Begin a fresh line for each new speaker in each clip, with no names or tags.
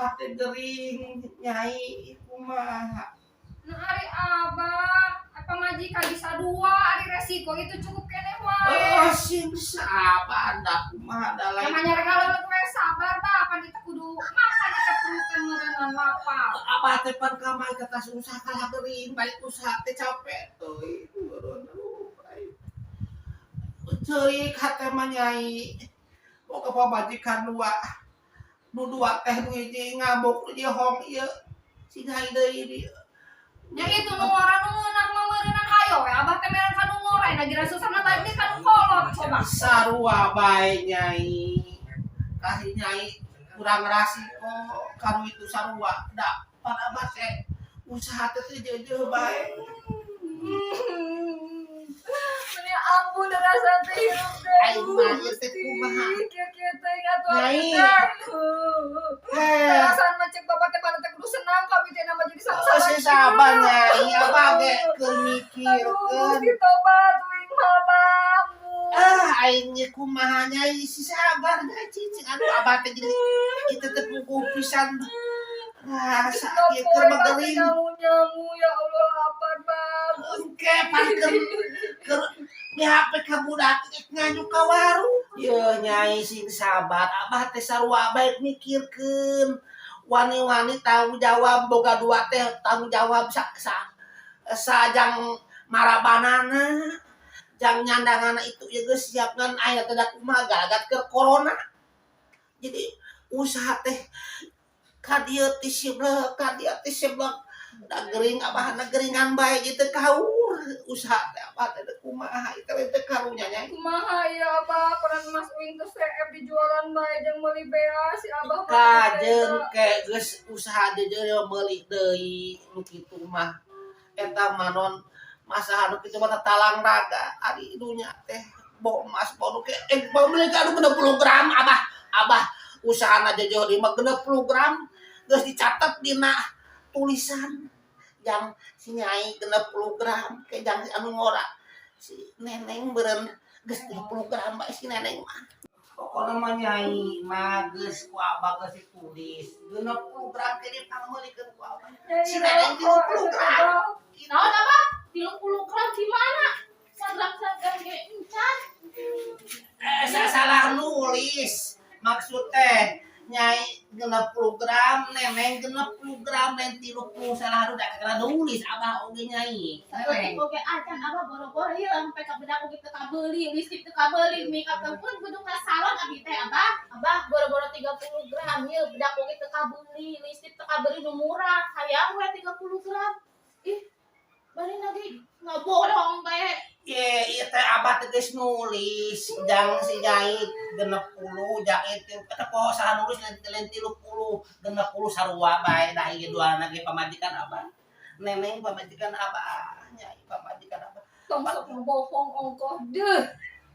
abah teh gering nyai kumaha.
Nah ari abah apa majikan bisa dua ari resiko itu cukup kene wae.
Sing sabar da kumaha da lain.
Namanya regalo gue sabar bah apa kita kudu makan kita perlukan merenang lapar.
Abah teh pan kamai kata susah kalah gering baik usaha teh capek teuy. Ceurik hate mah nyai. Boga pamajikan dua. Nu dua teh nu hiji ngabuk di hong ieu. Singai deui di.
Ya itu nu ngora nu meunang mah meureunang hayo we abah teh merang kanu ngora nagira susahna bae teh kanu kolot coba.
Sarua bae nyai. Kasih nyai kurang rasiko kanu itu sarua da pan abah teh usaha teh jeujeuh bae.
Ya ampun rasa teh hirup teh.
Aing mah ieu teh kumaha?
Kieu teh atuh.
Nyai.
Perasaan mah cek bapak teh pada teh kudu senang kami teh nama jadi sama-sama.
Si sabar nyai, abah ge keur mikirkeun.
Ditobat wing mah bambu.
Aing ge kumaha nyai si sabar nyai cicing aduh abah teh jadi kitu teh puguh pisan. Rasa ieu keur bageuring.
Nyamu ya Allah lapar bang.
Engke pan keur di HP ka budak nganyuk ka warung. Yeuh nyai sing sabar, abah teh sarua bae mikirkeun. Wani-wani tanggung jawab boga dua teh tanggung jawab sajang marabanana. Jang nyandangana itu ya geus siapkeun aya teh da kumaha gagat keur corona. Jadi usaha teh ka dieu ti siblek, ka dieu ti siblek. Da gering abahna geringan bae gitu kaur. Usaha teh abah teh kumaha itu teh karunya nya.
Kumaha ya abah peran Mas Wing teh CF di jualan bae jeung meuli bea si abah.
Kajeun ke geus usaha jeujeuh meuli deui nu kitu mah. Eta mah non masaha nu kitu mah talang raga ari dunya teh bo emas bo ke pembeli ka 60 gram abah usahana jeujeuh di mah 60 gram geus dicatet dina tulisan yang si nyai 60 gram ke jang anu ngora si neneng beureun geus 30 gram bae si neneng mah pokona mah nyai mah geus ku abah geus ditulis 60 gram ke dipameulikeun ku abah si neneng 30 gram
naon abah 30 gram gimana sagram-sagram ge encan
saya salah nulis maksud teh nyai 60 gram neneng 60 gram dan 30 salah udah kena nulis abah oge nyai
oke acan abah boro-boro ieu sampai ka bedak oge teu kabeuli listrik teu kabeuli makeup pun kudu ka salon abi teh abah boro-boro 30 gram ieu bedak oge teu kabeuli listrik teu kabeuli nu murah hayang we 30 gram ih bari lagi ngabohong bae
ieu teh abah teh geus nulis jang si nyai 60 jang itu eta poho salah nulis lain 30 60 sarua bae da ieu duana ge pamajikan abah neneng pamajikan abah nyai pamajikan abah
tong sok bohong ongkoh deuh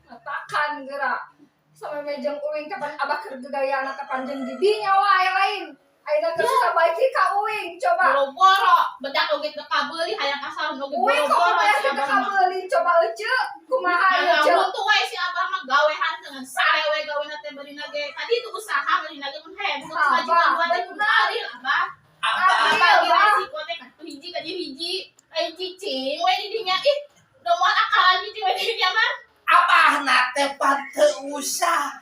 ngatakan geura sampe mejeng uing kapan abah keur gegayana kapan jeung didinya wae lain ayeuna keur susah baiki ka uing coba
boro-boro bedak oge teu kabeuli hayang asal oge
uing kok
boro-boro
aya teu kabeuli coba euceu kumaha
aya
euceu
mutu we si abah mah gawean dengan sare we gawena teh beurina ge tadi itu usaha beurina ge mun heboh majikan dua teh kudu adil abah
abah
ge resiko teh kan hiji ka hiji ai cicing we di dinya ih udah moal akalan cicing we di dinya mah
abah na teh pan teu usaha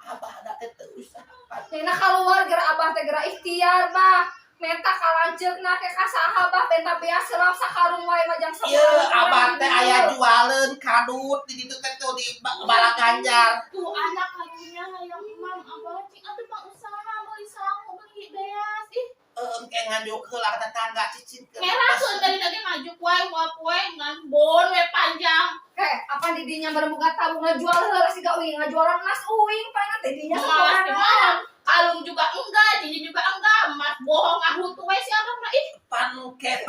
abah na teh teu usaha
Tina keluar geura abah teh geura ikhtiar bah menta kalanceukna ke ka saha bah benta beas serap sakarung wae mah jang
ieu abah teh aya jualeun kadut di ditu teh tuh di Bala Ganjar
tuh anak karunya hayang imam abah cing atuh mah usaha meuli sangu meuli beas ih
kayak nganjuk heula ka tetangga cicing
ngerakeun dari lagi ngajuk wae nguap wae ngan bon we panjang
apa didinya berbuka tabung ngajual heula siga uing ngajualan emas uing pana teh dinya
malas dimana kalung juga enggak cincin juga enggak emas bohong ahutu we si abah mah ih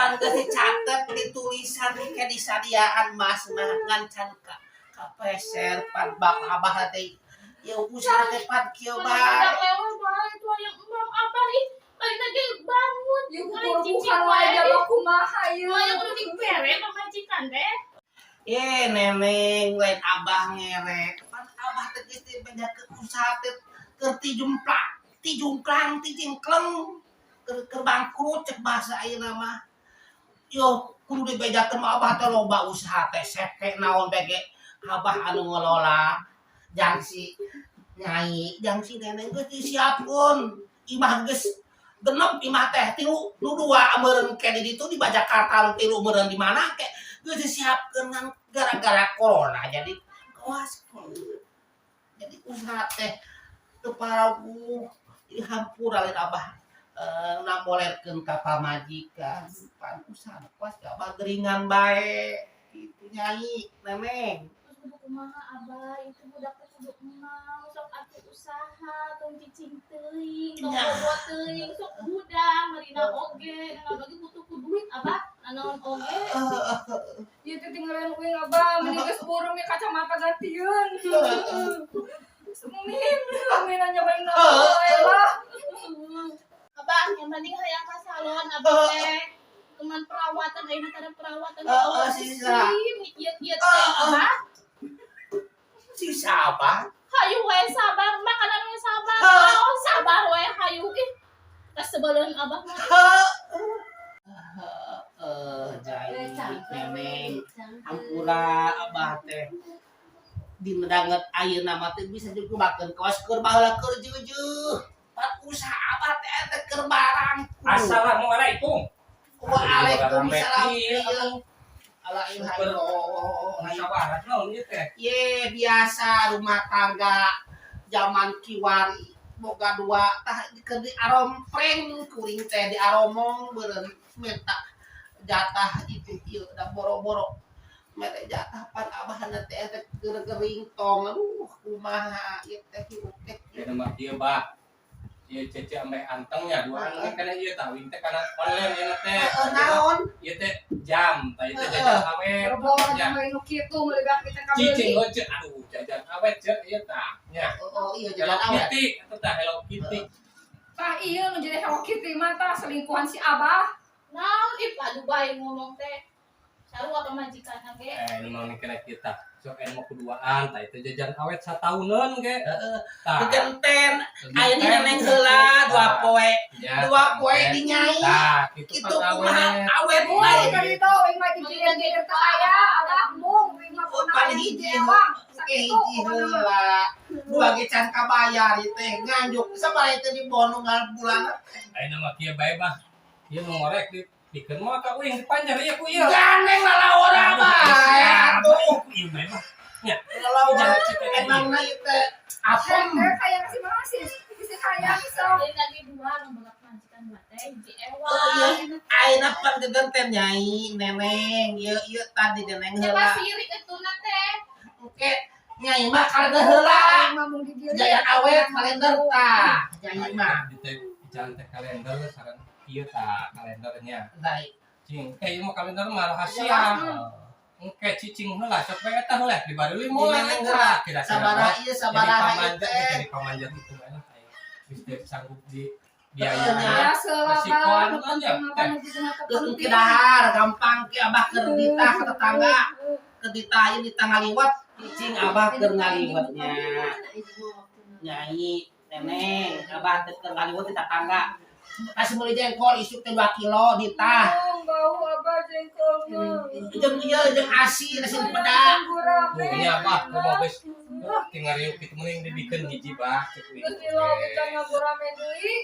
pan geus dicatet di tulisan ke disadiaan mas mah ngan can ka peser pan bapak abah teh ya usaha teh pan kieu bae
lewat bae itu yang emam abah ih balik lagi bangun
yuk bukan wae jaba kumaha ieu
yang kudu dibere pamajikan teh
neneng lain abah ngerek pan abah teh geus bedakeun usaha teh keur ti jumplak ti jungklang ti cingkleng keur bangkrut cek bahasa ayeuna mah. Yo kudu dibejakeun mah abah teh loba usaha teh sete naon bege abah anu ngelola jang si nyai jang si neneng geus disiapkeun imah geus genep imah teh tilu nu dua meureun ke di ditu di Jakarta nu tilu meureun di mana ke geus disiapkeun ngan gara-gara corona jadi kawas jadi usaha teh teu paragu jadi hampura lain abah namolerkeun ka pamajikan pan usaha pas abah geringan bae kitu nyai neneng.
Terus kudu kumaha abah itu budak teh kudu mau sok atuh usaha tong cicing teuing tong
Ya.
bobo teuing sok budang marina oge dan lagi butuh ku duit abah nanaon oge.
Ieu teh tinggalan uing abah mending geus burum ya kacamata gantian. Semin, amin aja bae lah.
Abah yang penting hayang ka salon abah teh cuman perawatan ayeuna teh ada perawatan
sisa.
ieu teh abah
Si sabar
hayu we sabar makanan we sabar oh sabar we hayu ih tas sebelum abah mah
jadi neneng hampura abah teh dina danget ayeuna mah teh bisa digunakeun kawas keur baheula keur jujuh pan usaha abah teh keur barang.
Assalamualaikum.
Waalaikumsalam.
Sawarat naon ieu teh?
Ye biasa rumah tangga zaman kiwari boga dua tah keur di arompreng kuring teh di aromong beureun minta jatah itu ieu da boro-boro mere jatah pan abahna teh keur gering tong aduh kumaha ieu teh hirup teh
Ieu mah ieu bah. Ieu cece ame antengnya dua anu kana ieu tah wing teh kana online ieu teh.
naon
Ieu teh jam, tah ieu teh jajan awet.
Berboro sama nu kitu meulibat kita
Cicing
kabeli.
heuceu aduh jajan awet ceu ieu tah. Nya.
oh iya
Hello
jalan awet
Kitty, eta tah Hello Kitty.
Tah ieu nu jadi Hello Kitty mah tah selingkuhan si Abah.
naon ih padu bae ngomong teh sarua pamajikan ge
Nu mah mikirna kita. Sok eno kuduaan tah itu jajan awet satauneun ge. Tah.
genten ayeuna neneng heula dua poe di nyai
Tah,
kitu
kitu
kumaha awet
Oh,
bae
tadi tahu wing mah dijieun-jieun teh aya Abah mung wing mah
paling hiji hiji heula dua ge can kabayar ieu teh nganjuk sabaraha teh di bono bulan
Ayeuna mah kieu bae bah. Ieu nu ngorek dikeun mah ka uing dipanjar ieu ku ieu.
gandeng lalawara bae atuh
Ieu bae bah. Nya.
lalawara emangna ieu teh apem
kayak kasih masih bisa kayak bisa.
Lain lagi dua nu bolak majikan mah teh hiji ewa
ayeuna pan gegenten nyai neneng ieu tadi neneng
siapa
heula
sirik etuna teh
oke nyai mah kalender heula
Mah mung dijieun.
jajan awet kalender tah nyai mah
Di teh jalan teh kalender saran ieu tah kalendernya.
baik
Cing, ieu mah kalender mah rahasia. Engke cicing heula sok bae eta heula dibareuli moal eta.
sabaraha ieu sabaraha ieu teh
Jadi pamanjar itu mah geus teh sanggup di biaya.
Ya selah
Resikoan
Bang,
aja,
penting apa nu
teh.
bisa mah
geus
penting.
ke dahar gampang ke abah keur ditah ke tetangga ke ditah ieu ditah ngaliwat cicing abah keur ngaliwatnya nyai neneng abah teh keur ngaliwat di tetangga kasih beli jengkol isuk teh 2 kilo ditah
Bau Abah jengkolnya.
jeung ieu jeung asi nasi pedas
Iya bah, kumaha geus tinggal riuk kitu mending dibikeun hiji bah cek we.
Terus di lo kita ngagurame deui.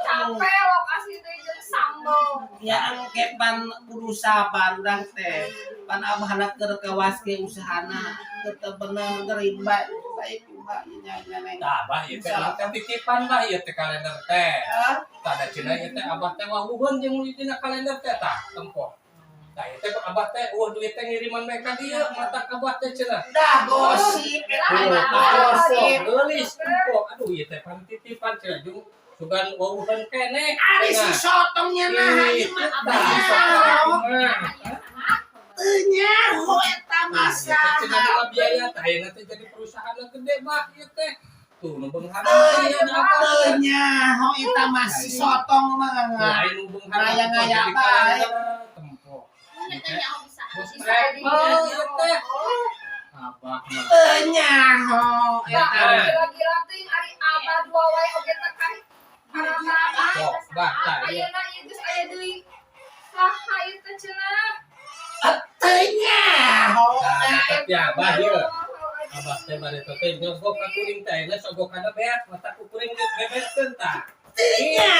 Capek lokasi deui jeung sambal.
ya engke pan kudu sabar urang teh pan abahna keur kawas ke usahana keur teu bener geuring bae baik mbak nyai neneng
Tah bah ieu teh teh titipan bah ieu teh kalender teh. Tah da cenah ieu teh abah teh wawuhun jeung dina kalender teh tah tempo. Tah ieu teh abah teh duit teh ngiriman mereka dieu mata abah teh cenah.
dah gosip eta gosip
Geulis tempo. Aduh ieu teh pan titipan cenah jeung sugan wawuhun keneh.
ari si sotongnya nah ieu mah teu nyaho eta masalah
biaya teh ayeuna teh jadi perusahaan gede bah ieu teh. Tuh nu beunghara
teu
ieu apa?
nyaho eta masih sotong mah
Lain nu beunghara
Ngaya-ngaya bae.
tempo.
Nya teh nyaho bisa
Bos
Bisa
rek
di-
ieu teh. Abah mah.
teu nyaho
Nah,
eta
kira-kira teuing ari Abah dua wae oge teh kan
Bah, tah ieu.
Ayeuna ieu geus aya deui saha ieu teh cenah.
Tanya,
Nah, ya bah ieu. Abah teh bari teh nyogok ka kuring teh, geus sogokana beak, mata ku kuring geus beberkeun tah.
tanya,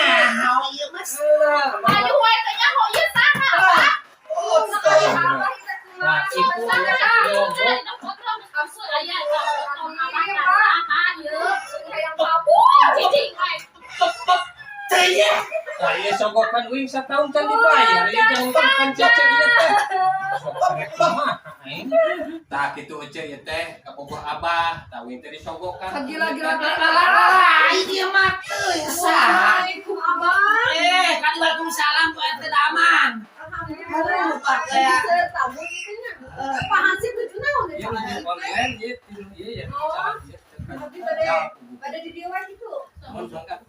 iya mas.
Ayo wae teh nyaho ieu saha Abah?
Oh,
Sakali
tanya.
abah teh
Nah,
kumaha?
ibu nyogok.
Absurd aya Abah saha ieu?
Hayang kamu.
Cicing wae.
Tanya.
Tah ieu sogokan uing sataun can dibayar, ieu jangan kan cece ieu teh. Sok rek kumaha aing. Tah kitu ece ieu teh kabogoh Abah, tah uing teh disogokan.
Gila-gila.
Ini mah teuing saha.
Assalamualaikum abah.
Kan Waalaikumsalam Bu ente aman. Aduh, pakai
Tamu gitu nya. Pak Hansip tuh naon
Ieu nu konten ieu ieu ya.
Tapi pada di dia wae gitu.
Mun berangkat.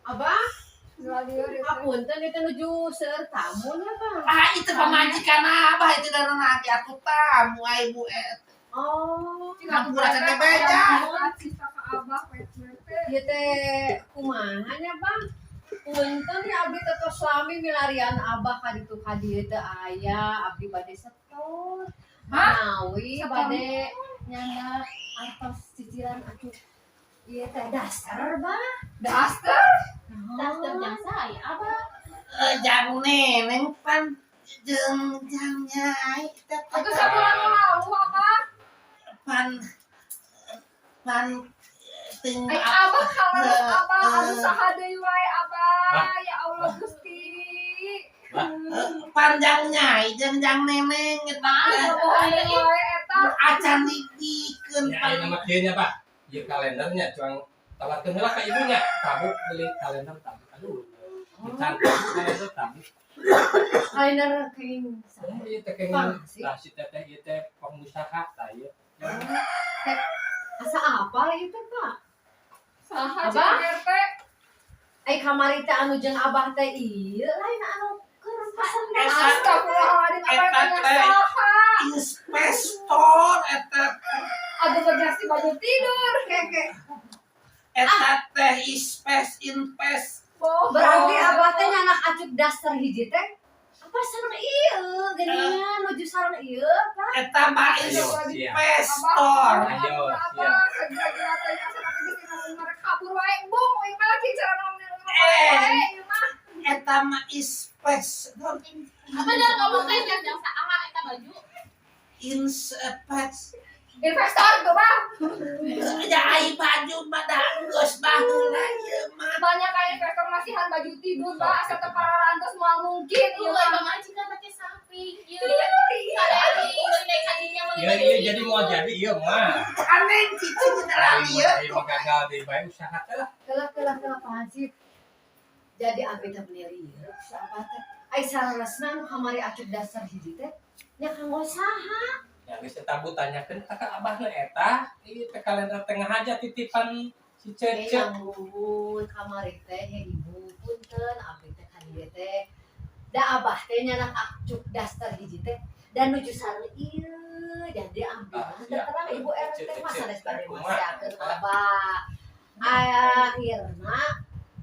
Abah,
Apunten itu nuju seur tamu nya, Bang.
itu pemajikan Abah itu dan nanti aku tamu ai Bu
Oh,
Aku rasa teh beja.
ieu teh kumaha nya, Bang? Punten ya abdi teh tos suami milarian Abah ka ditu ka dieu teh aya abdi bade setor. Manawi bade nyanda artos cicilan atuh ieu teh dasar, Bang.
Daster.
Dasar jasa ya, Abah.
Jang neneng pan jang nyai
Aku sabulan lalu abah.
pan ting
Ai abah kalau abah anu saha deui wae abah. Ya Allah Gusti.
panjang nyai jang neneng eta
Wae eta.
acan dikeun
Ya ini nama kieu nya, Pak. Ieu kalendernya cuang tawarkeun heula ka ibunya. Tabuk beli kalender tabuk. Aduh. Dicantum kalender tabuk.
Kalender keuing
Ieu teh kenging lah si teteh ieu teh pengusaha tah ieu.
asa apa itu, Pak?
Saha
Abah?
jeung teh?
Ai kamari teh anu jeung Abah teh ieu lain anu keur pesen
Astagfirullahaladzim, apa yang
Eta
tanya
teh.
saha?
investor eta
Aduh berjasi baju tidur, keke.
eta teh invest
berarti Abah teh nyanak acuk daster hiji teh apa sareng ieu geuningan nuju sareng ieu, Pak?
eta mah
Ayo, siap.
investor
Ayo,
Abah, segila-gila teh asa nanti geus ngomong merek kabur wae, bung, uing mah lagi cara ngomong wae, ieu mah.
eta mah investor
Apa dah ngomong teh yang saha eta baju?
invest
Investor tuh bang.
ya ai baju badan geus baheula ieu mah
Banyak kayak investor masihan baju tidur, bang, asa teu pararantos moal mungkin, ieu
Ieu
mah.
mah majikan make samping. Ieu
Iya.
kadang ini kadinya mah.
Ieu jadi mau jadi ieu mah.
aneh cici beneran ieu
Ieu gagal di bae usaha teh lah.
Kelah Pak Hansip. Jadi abdi teh beli ieu sahabat teh. Ai saresna nu kamari acuk daster hiji teh nya kanggo saha?
Ya geus eta bu tanyakeun ka Abahna eta, ieu teh kalender tengah aja titipan si Cece.
Nyambung kamari teh ya ibu punten abdi teh ka dieu teh. Da Abah teh nyanak acuk daster hiji teh dan nuju sareng ieu jadi abdi mah
siap.
terang ibu RT masa des bade
Kumaha?
masakeun Abah. Akhirna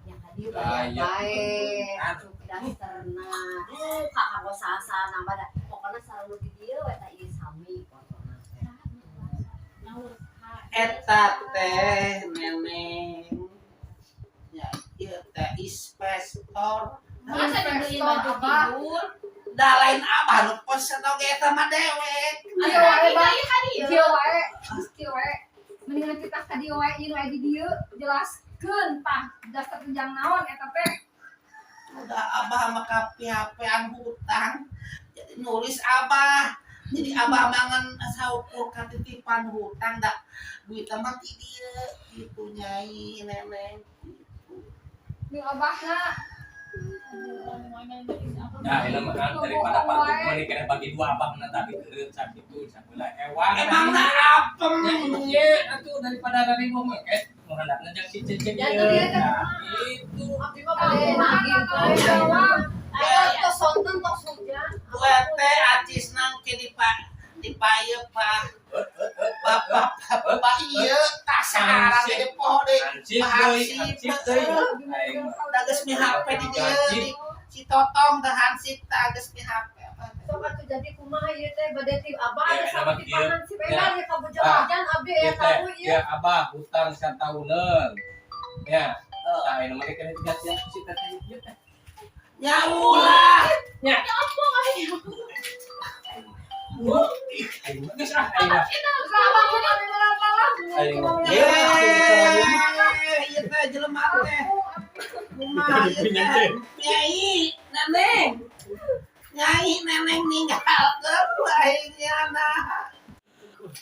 nya ka dieu
Ayo.
bae acuk dasterna. Ka kanggo saha nambah da pokona sareng nu di dieu eta ieu sami fotona teh.
eta teh neneng ya ieu teh investor
Masa dibeli baju
Abah.
tidur?
da lain abah nu pesen oge eta mah dewek
Ieu wae, bang.
Ieu
Ieu wae, ieu wae. Mendingan kita ka dieu wae, ieu wae di dieu jelaskeun tah dasar tujang naon eta teh.
udah abah mah kapiapean hutang jadi nulis abah jadi abah mangan saukur katitipan hutang da duit mah ti dieu gitu nyai neneng
Jeung abahna.
Nah, ini mah kan daripada partuk meni kena bagi dua Abahna tapi keureut sakitu sabeula ewang.
emang da apem
Ieu atuh daripada dari ngomong mau handapna jeung si Cece
Ya,
ieu.
tuh dia teh.
Nah, itu.
Abdi mah bade lagi
Tanggung jawab.
Ayo tos sonten tos hujan.
gue teh acis nang ke di ieu pak bapak ieu tasaran di pohon deui
Hansip deui. Aing mah.
Da geus mi HP di dieu. Si Totong teh hansip teh geus mi HP.
Sok atuh jadi kumaha ieu teh bade ti abah
Ya,
ada
nama
sampai
kieu.
tipangan si
Ya.
Bella ya kabujang-bujang abdi
Ieu
ya
teh
tahu ieu.
ya abah hutang satauneun. Ya. Tah anu mah kena diganti si teteh ieu teh.
Ya ulah.
Nya. Aing mah geus aing mah.
Terus abang mun abi malah
Aing mah.
Ieu teh jelema teh. Kumaha ieu teh? Nyai, neneng. Nyai neneng ninggalkeun aingnya nah.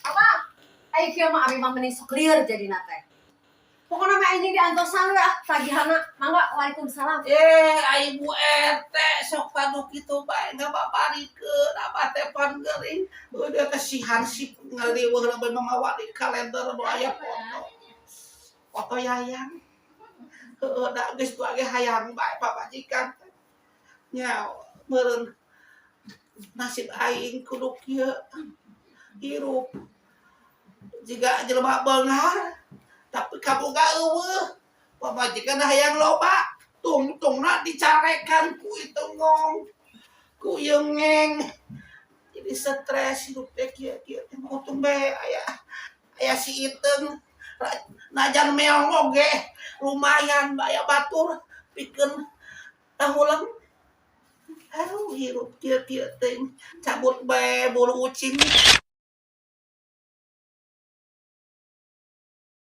Abah, ai kieu mah abi mah mending sok lieur jadi teh. Pokoknya mah anjing diantosan we tagihana. Mangga Waalaikumsalam.
Ai ibu RT sok padu kitu bae ngababarikeun abah teh pan geuring. Udah kasihan si ngaliweuh leubeun mamawa di kalender nu aya foto. Foto yayang. Heueuh da geus tu age hayang bae pabajikan. Nya meureun nasib aing kudu kieu hirup jiga jelema beunghar tapi kaboga eueuh pamajikan hayang loba tungtungna dicarekan ku itu ngong ku yeungeng jadi stres hidup teh kieu teh motung bae aya si Iteung najan meong oge lumayan aya batur pikeun tahulang aduh hirup kieu teh cabut bae bulu ucing